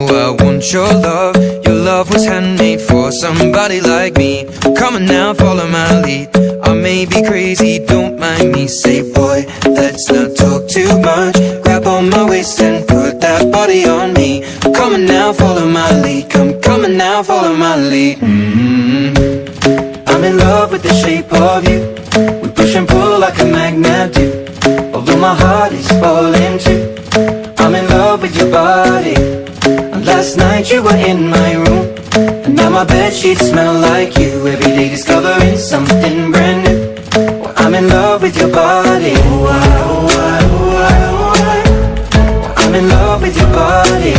I want your love. Your love was handmade for somebody like me. Come on now, follow my lead. I may be crazy, don't mind me. Say boy, let's not talk too much. Grab on my waist and put that body on me. Come on now, follow my lead. Come on now, follow my lead. I'm in love with the shape of you. We push and pull like a magnet do. Although my heart is falling too. I'm in love with your body. Last night you were in my room, and now my bedsheets smell like you. Every day discovering something brand new. Well, I'm in love with your body. Oh, I, oh, I, oh, I, oh, I. Well, I'm in love with your body.